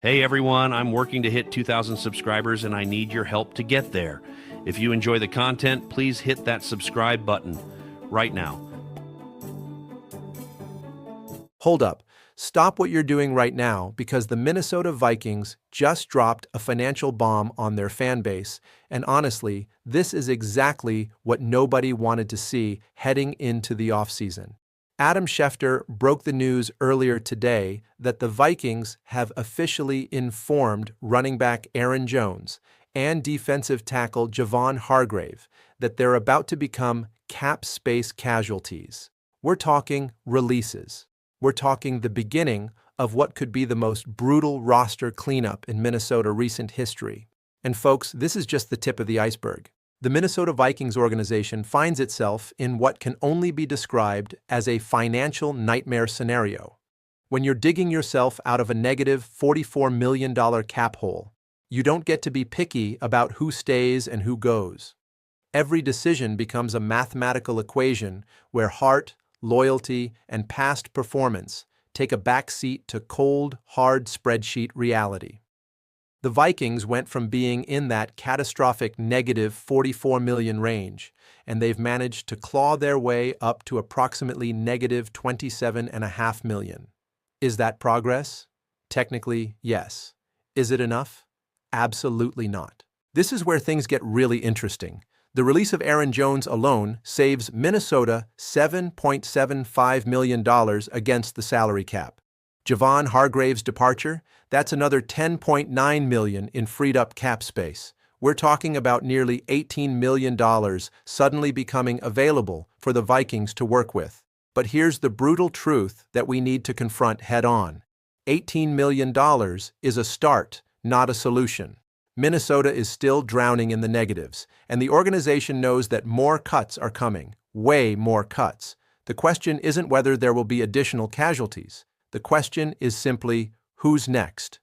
Hey everyone, I'm working to hit 2,000 subscribers and I need your help to get there. If you enjoy the content, please hit that subscribe button right now. Hold up. Stop what you're doing right now because the Minnesota Vikings just dropped a financial bomb on their fan base, and honestly, this is exactly what nobody wanted to see heading into the offseason. Adam Schefter broke the news earlier today that the Vikings have officially informed running back Aaron Jones and defensive tackle Javon Hargrave that they're about to become cap space casualties. We're talking releases. We're talking the beginning of what could be the most brutal roster cleanup in Minnesota recent history. And folks, this is just the tip of the iceberg. The Minnesota Vikings organization finds itself in what can only be described as a financial nightmare scenario. When you're digging yourself out of a negative $44 million cap hole, you don't get to be picky about who stays and who goes. Every decision becomes a mathematical equation where heart, loyalty, and past performance take a back seat to cold, hard spreadsheet reality. The Vikings went from being in that catastrophic negative $44 million range, and they've managed to claw their way up to approximately negative $27.5 million. Is that progress? Technically, yes. Is it enough? Absolutely not. This is where things get really interesting. The release of Aaron Jones alone saves Minnesota $7.75 million against the salary cap. Javon Hargrave's departure, that's another $10.9 million in freed-up cap space. We're talking about nearly $18 million suddenly becoming available for the Vikings to work with. But here's the brutal truth that we need to confront head-on. $18 million is a start, not a solution. Minnesota is still drowning in the negatives, and the organization knows that more cuts are coming, way more cuts. The question isn't whether there will be additional casualties. The question is simply, who's next?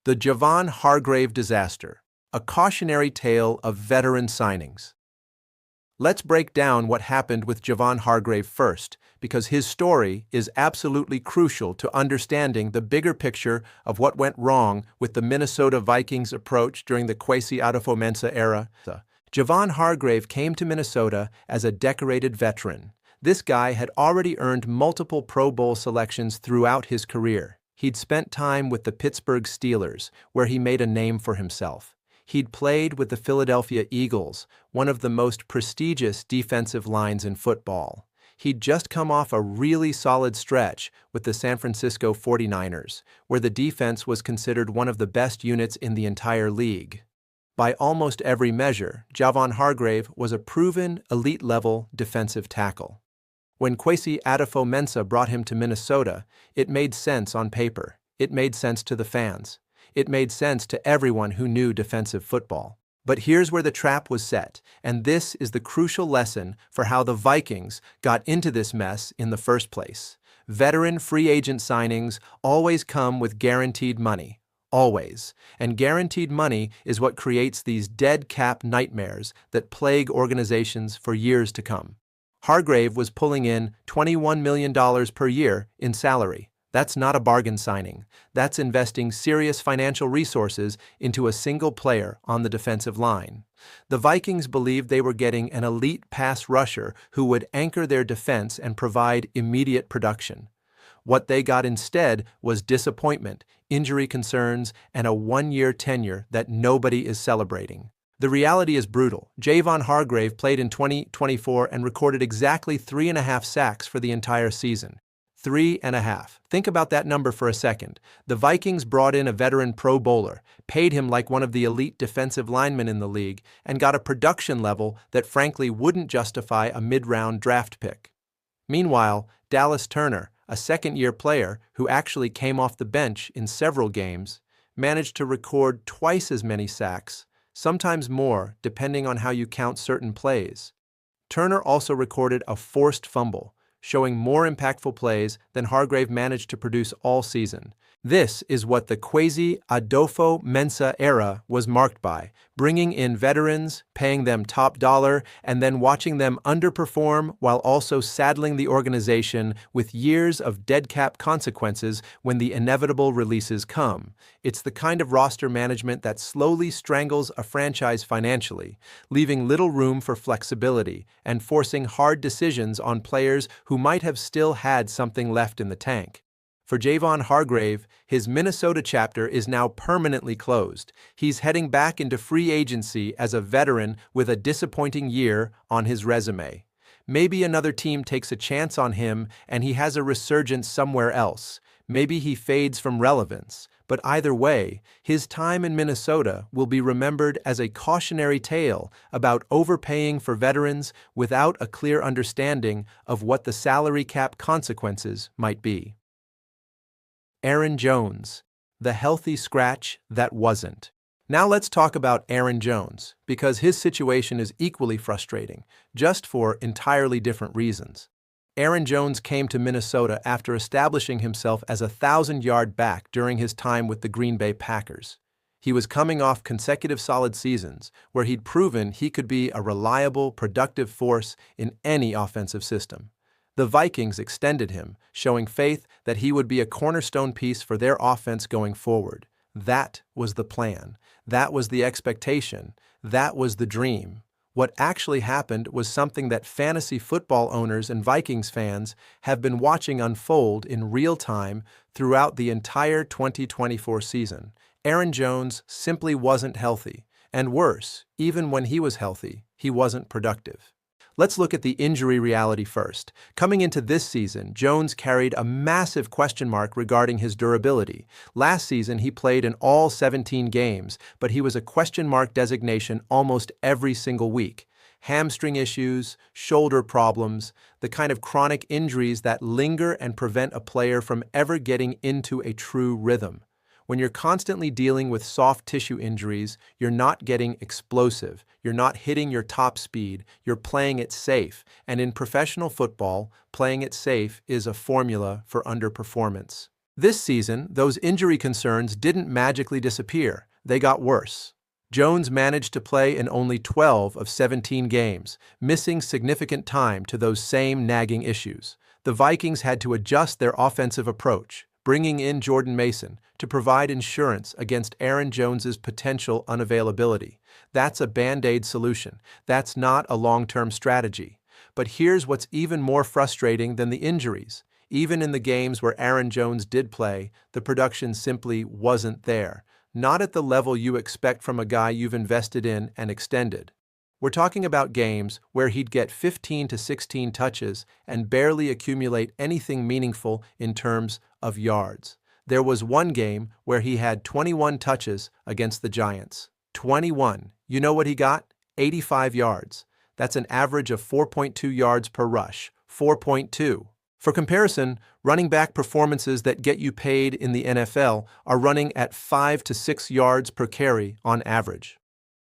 The Javon Hargrave disaster, a cautionary tale of veteran signings. Let's break down what happened with Javon Hargrave first, because his story is absolutely crucial to understanding the bigger picture of what went wrong with the Minnesota Vikings approach during the Adofo-Mensah era. Javon Hargrave came to Minnesota as a decorated veteran. This guy had already earned multiple Pro Bowl selections throughout his career. He'd spent time with the Pittsburgh Steelers, where he made a name for himself. He'd played with the Philadelphia Eagles, one of the most prestigious defensive lines in football. He'd just come off a really solid stretch with the San Francisco 49ers, where the defense was considered one of the best units in the entire league. By almost every measure, Javon Hargrave was a proven elite-level defensive tackle. When Adofo-Mensah brought him to Minnesota, it made sense on paper. It made sense to the fans. It made sense to everyone who knew defensive football. But here's where the trap was set, and this is the crucial lesson for how the Vikings got into this mess in the first place. Veteran free agent signings always come with guaranteed money. Always. And guaranteed money is what creates these dead cap nightmares that plague organizations for years to come. Hargrave was pulling in $21 million per year in salary. That's not a bargain signing. That's investing serious financial resources into a single player on the defensive line. The Vikings believed they were getting an elite pass rusher who would anchor their defense and provide immediate production. What they got instead was disappointment, injury concerns, and a one-year tenure that nobody is celebrating. The reality is brutal. Javon Hargrave played in 2024 and recorded exactly 3.5 sacks for the entire season. 3.5. Think about that number for a second. The Vikings brought in a veteran Pro Bowler, paid him like one of the elite defensive linemen in the league, and got a production level that frankly wouldn't justify a mid-round draft pick. Meanwhile, Dallas Turner, a second-year player who actually came off the bench in several games, managed to record twice as many sacks, sometimes more depending on how you count certain plays. Turner also recorded a forced fumble, showing more impactful plays than Hargrave managed to produce all season. This is what the quasi-Adofo-Mensah era was marked by, bringing in veterans, paying them top dollar, and then watching them underperform while also saddling the organization with years of dead cap consequences when the inevitable releases come. It's the kind of roster management that slowly strangles a franchise financially, leaving little room for flexibility and forcing hard decisions on players who might have still had something left in the tank. For Javon Hargrave, his Minnesota chapter is now permanently closed. He's heading back into free agency as a veteran with a disappointing year on his resume. Maybe another team takes a chance on him and he has a resurgence somewhere else. Maybe he fades from relevance. But either way, his time in Minnesota will be remembered as a cautionary tale about overpaying for veterans without a clear understanding of what the salary cap consequences might be. Aaron Jones, the healthy scratch that wasn't. Now let's talk about Aaron Jones, because his situation is equally frustrating, just for entirely different reasons. Aaron Jones came to Minnesota after establishing himself as a 1,000-yard back during his time with the Green Bay Packers. He was coming off consecutive solid seasons, where he'd proven he could be a reliable, productive force in any offensive system. The Vikings extended him, showing faith that he would be a cornerstone piece for their offense going forward. That was the plan. That was the expectation. That was the dream. What actually happened was something that fantasy football owners and Vikings fans have been watching unfold in real time throughout the entire 2024 season. Aaron Jones simply wasn't healthy, and worse, even when he was healthy, he wasn't productive. Let's look at the injury reality first. Coming into this season, Jones carried a massive question mark regarding his durability. Last season, he played in all 17 games, but he was a question mark designation almost every single week. Hamstring issues, shoulder problems, the kind of chronic injuries that linger and prevent a player from ever getting into a true rhythm. When you're constantly dealing with soft tissue injuries, you're not getting explosive, you're not hitting your top speed, you're playing it safe. And in professional football, playing it safe is a formula for underperformance. This season, those injury concerns didn't magically disappear, they got worse. Jones managed to play in only 12 of 17 games, missing significant time to those same nagging issues. The Vikings had to adjust their offensive approach, bringing in Jordan Mason to provide insurance against Aaron Jones's potential unavailability. That's a Band-Aid solution. That's not a long-term strategy. But here's what's even more frustrating than the injuries. Even in the games where Aaron Jones did play, the production simply wasn't there. Not at the level you expect from a guy you've invested in and extended. We're talking about games where he'd get 15 to 16 touches and barely accumulate anything meaningful in terms of yards. There was one game where he had 21 touches against the Giants. 21. You know what he got? 85 yards. That's an average of 4.2 yards per rush. 4.2. For comparison, running back performances that get you paid in the NFL are running at 5 to 6 yards per carry on average.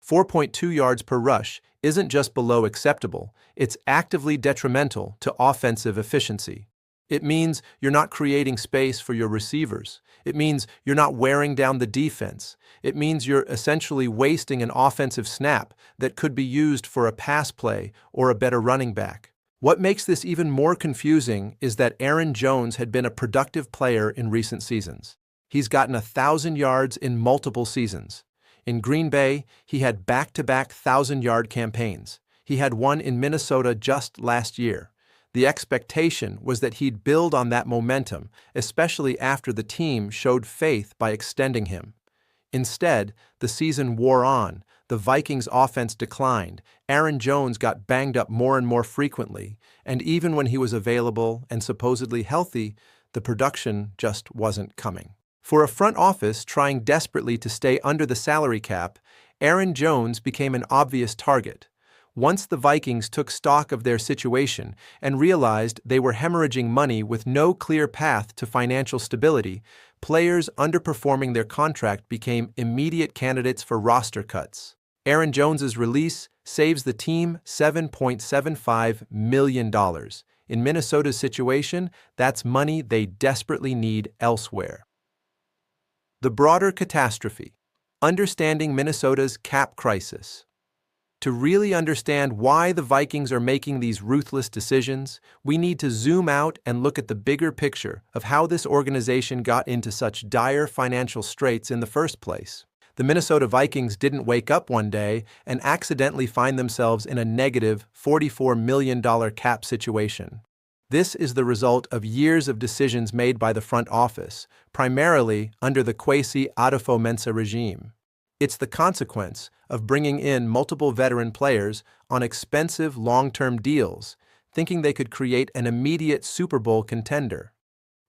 4.2 yards per rush isn't just below acceptable, it's actively detrimental to offensive efficiency. It means you're not creating space for your receivers. It means you're not wearing down the defense. It means you're essentially wasting an offensive snap that could be used for a pass play or a better running back. What makes this even more confusing is that Aaron Jones had been a productive player in recent seasons. He's gotten 1,000 yards in multiple seasons. In Green Bay, he had back-to-back 1,000-yard campaigns. He had one in Minnesota just last year. The expectation was that he'd build on that momentum, especially after the team showed faith by extending him. Instead, the season wore on, the Vikings' offense declined, Aaron Jones got banged up more and more frequently, and even when he was available and supposedly healthy, the production just wasn't coming. For a front office trying desperately to stay under the salary cap, Aaron Jones became an obvious target. Once the Vikings took stock of their situation and realized they were hemorrhaging money with no clear path to financial stability, players underperforming their contract became immediate candidates for roster cuts. Aaron Jones's release saves the team $7.75 million. In Minnesota's situation, that's money they desperately need elsewhere. The broader catastrophe. Understanding Minnesota's cap crisis. To really understand why the Vikings are making these ruthless decisions, we need to zoom out and look at the bigger picture of how this organization got into such dire financial straits in the first place. The Minnesota Vikings didn't wake up one day and accidentally find themselves in a negative $44 million cap situation. This is the result of years of decisions made by the front office, primarily under the quasi-Adofo-Mensah regime. It's the consequence of bringing in multiple veteran players on expensive long-term deals, thinking they could create an immediate Super Bowl contender.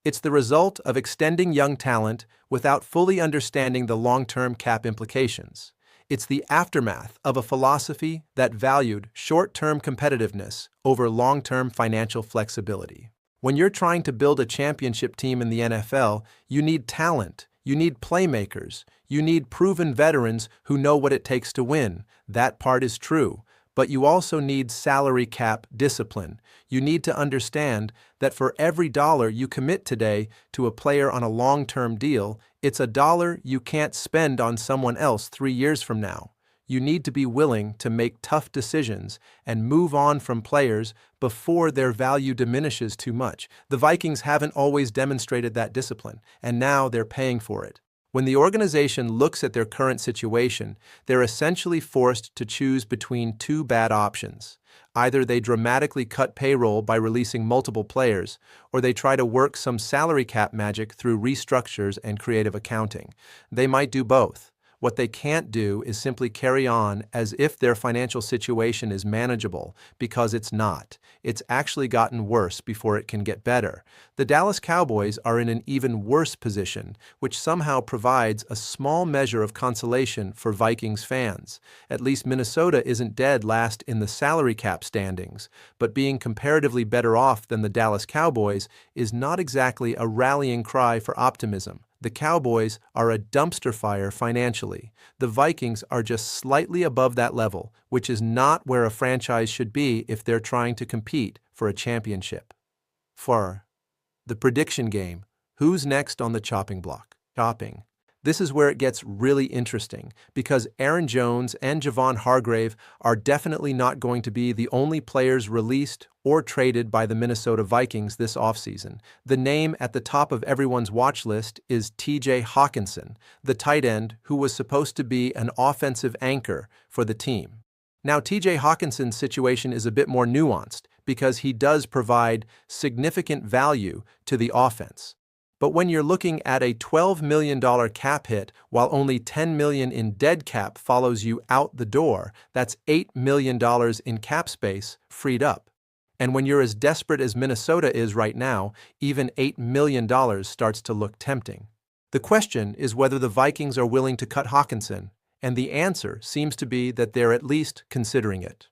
It's the result of extending young talent without fully understanding the long-term cap implications. It's the aftermath of a philosophy that valued short-term competitiveness over long-term financial flexibility. When you're trying to build a championship team in the NFL, you need talent, you need playmakers, you need proven veterans who know what it takes to win. That part is true. But you also need salary cap discipline. You need to understand that for every dollar you commit today to a player on a long-term deal, it's a dollar you can't spend on someone else 3 years from now. You need to be willing to make tough decisions and move on from players before their value diminishes too much. The Vikings haven't always demonstrated that discipline, and now they're paying for it. When the organization looks at their current situation, they're essentially forced to choose between two bad options. Either they dramatically cut payroll by releasing multiple players, or they try to work some salary cap magic through restructures and creative accounting. They might do both. What they can't do is simply carry on as if their financial situation is manageable, because it's not. It's actually gotten worse before it can get better. The Dallas Cowboys are in an even worse position, which somehow provides a small measure of consolation for Vikings fans. At least Minnesota isn't dead last in the salary cap standings, but being comparatively better off than the Dallas Cowboys is not exactly a rallying cry for optimism. The Cowboys are a dumpster fire financially. The Vikings are just slightly above that level, which is not where a franchise should be if they're trying to compete for a championship. 4. The prediction game. Who's next on the chopping block? Chopping. This is where it gets really interesting, because Aaron Jones and Javon Hargrave are definitely not going to be the only players released or traded by the Minnesota Vikings this offseason. The name at the top of everyone's watch list is TJ Hockenson, the tight end who was supposed to be an offensive anchor for the team. Now, TJ Hawkinson's situation is a bit more nuanced because he does provide significant value to the offense. But when you're looking at a $12 million cap hit while only $10 million in dead cap follows you out the door, that's $8 million in cap space freed up. And when you're as desperate as Minnesota is right now, even $8 million starts to look tempting. The question is whether the Vikings are willing to cut Hockenson, and the answer seems to be that they're at least considering it.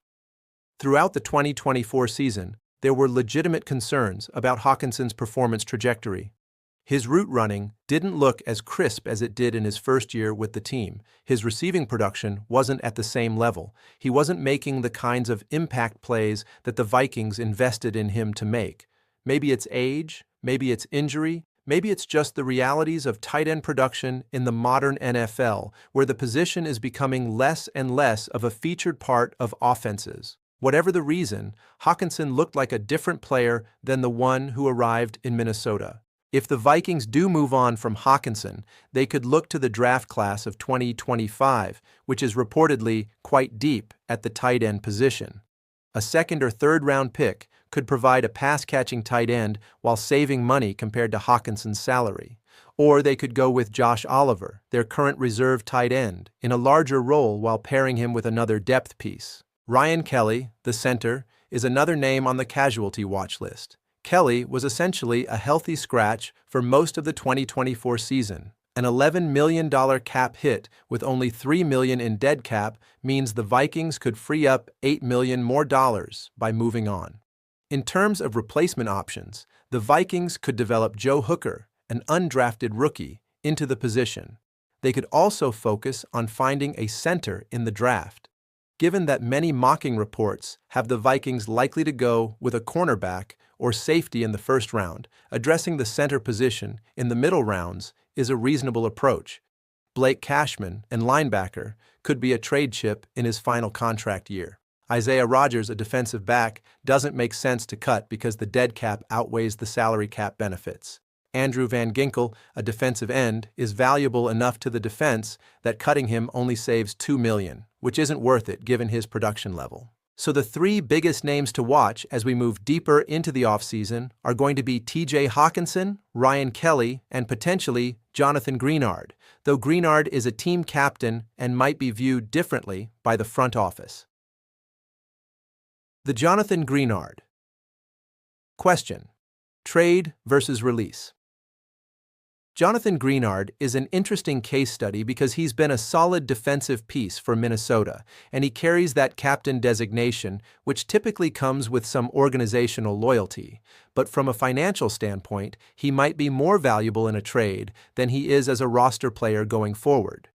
Throughout the 2024 season, there were legitimate concerns about Hawkinson's performance trajectory. His route running didn't look as crisp as it did in his first year with the team. His receiving production wasn't at the same level. He wasn't making the kinds of impact plays that the Vikings invested in him to make. Maybe it's age, maybe it's injury, maybe it's just the realities of tight end production in the modern NFL, where the position is becoming less and less of a featured part of offenses. Whatever the reason, Hockenson looked like a different player than the one who arrived in Minnesota. If the Vikings do move on from Hockenson, they could look to the draft class of 2025, which is reportedly quite deep at the tight end position. A second or third round pick could provide a pass-catching tight end while saving money compared to Hawkinson's salary. Or they could go with Josh Oliver, their current reserve tight end, in a larger role while pairing him with another depth piece. Ryan Kelly, the center, is another name on the casualty watch list. Kelly was essentially a healthy scratch for most of the 2024 season. An $11 million cap hit with only $3 million in dead cap means the Vikings could free up $8 million more by moving on. In terms of replacement options, the Vikings could develop Joe Hooker, an undrafted rookie, into the position. They could also focus on finding a center in the draft. Given that many mocking reports have the Vikings likely to go with a cornerback or safety in the first round, addressing the center position in the middle rounds is a reasonable approach. Blake Cashman, and linebacker, could be a trade chip in his final contract year. Isaiah Rodgers, a defensive back, doesn't make sense to cut because the dead cap outweighs the salary cap benefits. Andrew Van Ginkel, a defensive end, is valuable enough to the defense that cutting him only saves $2 million, which isn't worth it given his production level. So the three biggest names to watch as we move deeper into the offseason are going to be TJ Hawkinson, Ryan Kelly, and potentially Jonathan Greenard, though Greenard is a team captain and might be viewed differently by the front office. The Jonathan Greenard question: trade versus release. Jonathan Greenard is an interesting case study because he's been a solid defensive piece for Minnesota, and he carries that captain designation, which typically comes with some organizational loyalty. But from a financial standpoint, he might be more valuable in a trade than he is as a roster player going forward.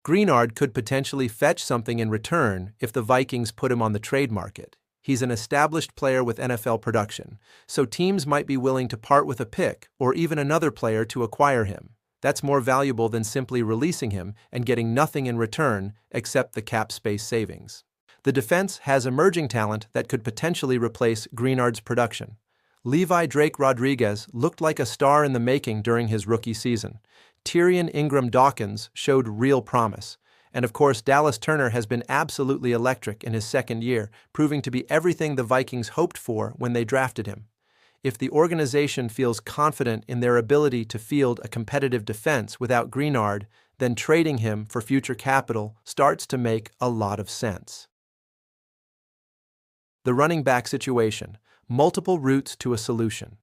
Greenard could potentially fetch something in return if the Vikings put him on the trade market. He's an established player with NFL production, so teams might be willing to part with a pick or even another player to acquire him. That's more valuable than simply releasing him and getting nothing in return except the cap space savings. The defense has emerging talent that could potentially replace Greenard's production. Levi Drake Rodriguez looked like a star in the making during his rookie season. Tyrion Ingram-Dawkins showed real promise. And of course, Dallas Turner has been absolutely electric in his second year, proving to be everything the Vikings hoped for when they drafted him. If the organization feels confident in their ability to field a competitive defense without Greenard, then trading him for future capital starts to make a lot of sense. The running back situation: multiple routes to a solution.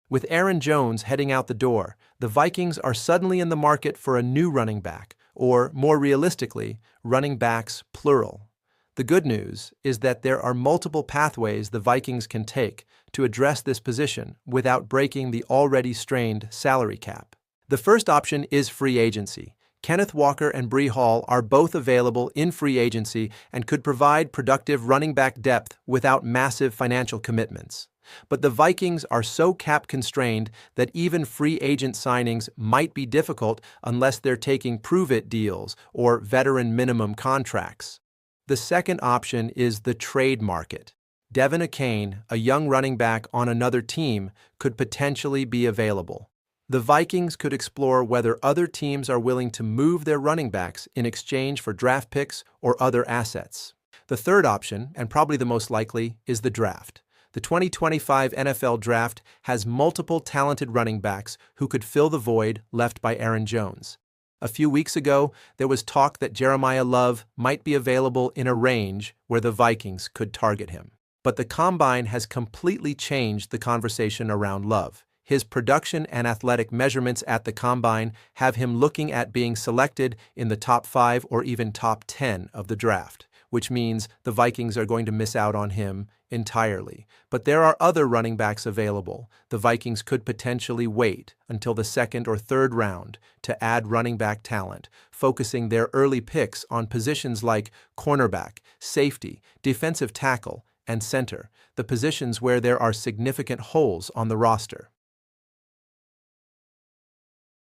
With Aaron Jones heading out the door, the Vikings are suddenly in the market for a new running back, or, more realistically, running backs plural. The good news is that there are multiple pathways the Vikings can take to address this position without breaking the already strained salary cap. The first option is free agency. Kenneth Walker and Bree Hall are both available in free agency and could provide productive running back depth without massive financial commitments. But the Vikings are so cap-constrained that even free agent signings might be difficult unless they're taking prove-it deals or veteran minimum contracts. The second option is the trade market. Devin Achane, a young running back on another team, could potentially be available. The Vikings could explore whether other teams are willing to move their running backs in exchange for draft picks or other assets. The third option, and probably the most likely, is the draft. The 2025 NFL Draft has multiple talented running backs who could fill the void left by Aaron Jones. A few weeks ago, there was talk that Jeremiah Love might be available in a range where the Vikings could target him. But the Combine has completely changed the conversation around Love. His production and athletic measurements at the Combine have him looking at being selected in the top 5 or even top 10 of the draft, which means the Vikings are going to miss out on him entirely. But there are other running backs available. The Vikings could potentially wait until the second or third round to add running back talent, focusing their early picks on positions like cornerback, safety, defensive tackle, and center, the positions where there are significant holes on the roster.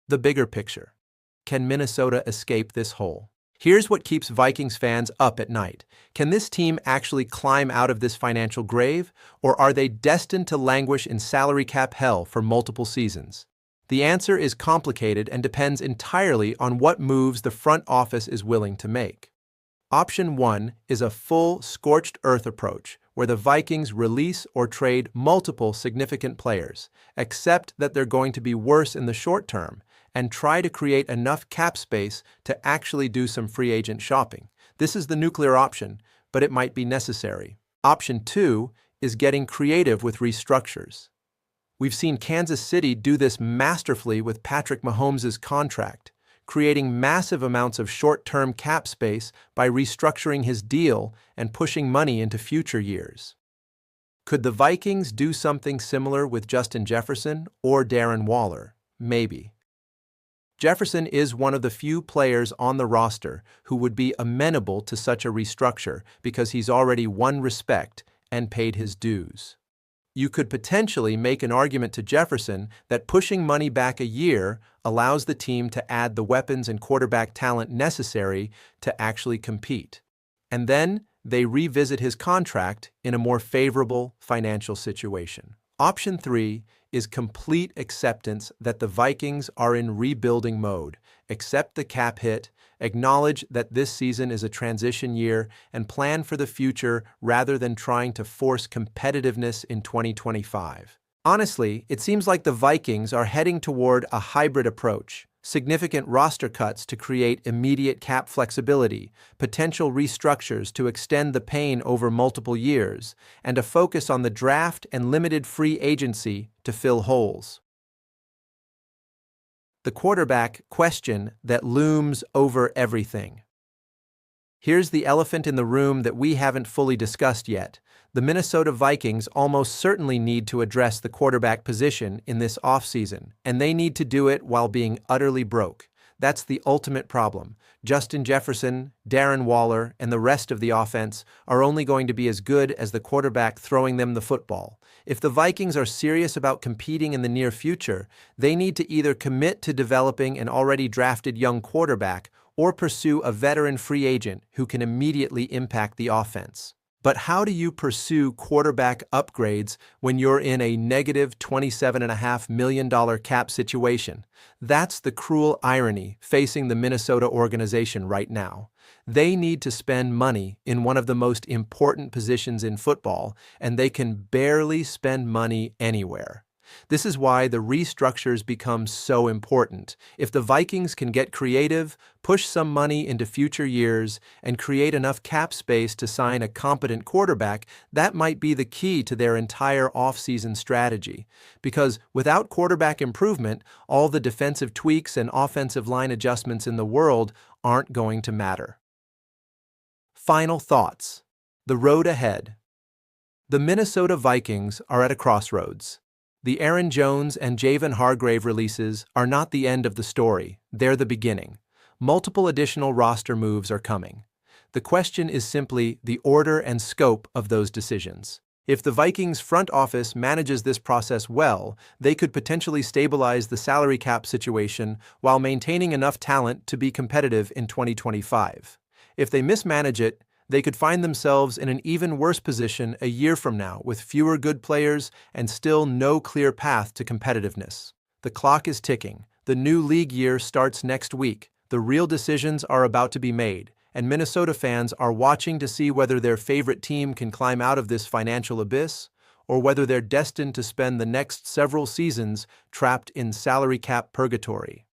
The bigger picture: can Minnesota escape this hole? Here's what keeps Vikings fans up at night. Can this team actually climb out of this financial grave, or are they destined to languish in salary cap hell for multiple seasons? The answer is complicated and depends entirely on what moves the front office is willing to make. Option 1 is a full scorched earth approach, where the Vikings release or trade multiple significant players, accept that they're going to be worse in the short term, and try to create enough cap space to actually do some free agent shopping. This is the nuclear option, but it might be necessary. Option 2 is getting creative with restructures. We've seen Kansas City do this masterfully with Patrick Mahomes' contract, creating massive amounts of short-term cap space by restructuring his deal and pushing money into future years. Could the Vikings do something similar with Justin Jefferson or Darren Waller? Maybe. Jefferson is one of the few players on the roster who would be amenable to such a restructure because he's already won respect and paid his dues. You could potentially make an argument to Jefferson that pushing money back a year allows the team to add the weapons and quarterback talent necessary to actually compete. And then they revisit his contract in a more favorable financial situation. Option 3 is complete acceptance that the Vikings are in rebuilding mode. Accept the cap hit, acknowledge that this season is a transition year, and plan for the future rather than trying to force competitiveness in 2025. Honestly, it seems like the Vikings are heading toward a hybrid approach. Significant roster cuts to create immediate cap flexibility, potential restructures to extend the pain over multiple years, and a focus on the draft and limited free agency to fill holes. The quarterback question that looms over everything. Here's the elephant in the room that we haven't fully discussed yet. The Minnesota Vikings almost certainly need to address the quarterback position in this offseason, and they need to do it while being utterly broke. That's the ultimate problem. Justin Jefferson, Darren Waller, and the rest of the offense are only going to be as good as the quarterback throwing them the football. If the Vikings are serious about competing in the near future, they need to either commit to developing an already drafted young quarterback or pursue a veteran free agent who can immediately impact the offense. But how do you pursue quarterback upgrades when you're in a negative $27.5 million cap situation? That's the cruel irony facing the Minnesota organization right now. They need to spend money in one of the most important positions in football, and they can barely spend money anywhere. This is why the restructures become so important. If the Vikings can get creative, push some money into future years, and create enough cap space to sign a competent quarterback, that might be the key to their entire offseason strategy. Because without quarterback improvement, all the defensive tweaks and offensive line adjustments in the world aren't going to matter. Final thoughts. The road ahead. The Minnesota Vikings are at a crossroads. The Aaron Jones and Javon Hargrave releases are not the end of the story, they're the beginning. Multiple additional roster moves are coming. The question is simply the order and scope of those decisions. If the Vikings front office manages this process well, they could potentially stabilize the salary cap situation while maintaining enough talent to be competitive in 2025. If they mismanage it, they could find themselves in an even worse position a year from now with fewer good players and still no clear path to competitiveness. The clock is ticking. The new league year starts next week. The real decisions are about to be made, and Minnesota fans are watching to see whether their favorite team can climb out of this financial abyss or whether they're destined to spend the next several seasons trapped in salary cap purgatory.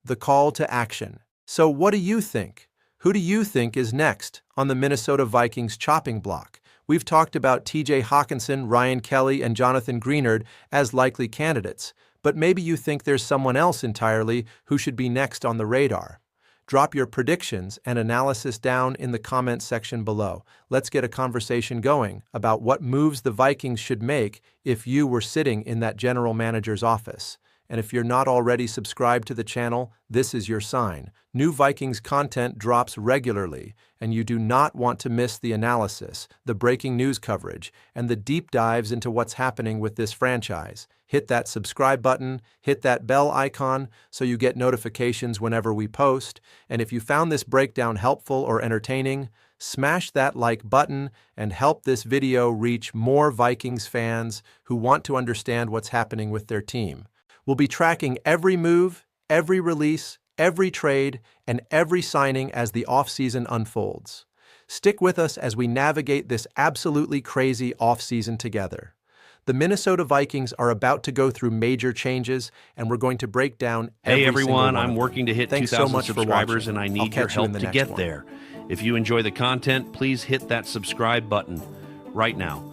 The call to action. So what do you think? Who do you think is next on the Minnesota Vikings chopping block? We've talked about TJ Hawkinson, Ryan Kelly, and Jonathan Greenard as likely candidates, but maybe you think there's someone else entirely who should be next on the radar. Drop your predictions and analysis down in the comments section below. Let's get a conversation going about what moves the Vikings should make if you were sitting in that general manager's office. And if you're not already subscribed to the channel, this is your sign. New Vikings content drops regularly, and you do not want to miss the analysis, the breaking news coverage, and the deep dives into what's happening with this franchise. Hit that subscribe button, hit that bell icon so you get notifications whenever we post. And if you found this breakdown helpful or entertaining, smash that like button and help this video reach more Vikings fans who want to understand what's happening with their team. We'll be tracking every move, every release, every trade, and every signing as the offseason unfolds. Stick with us as we navigate this absolutely crazy offseason together. The Minnesota Vikings are about to go through major changes, and we're going to break down every Hey everyone, single one I'm of working to hit Thanks 2,000 so much for subscribers watching. and I I'll need your catch you in help the to next get one. there. If you enjoy the content, please hit that subscribe button right now.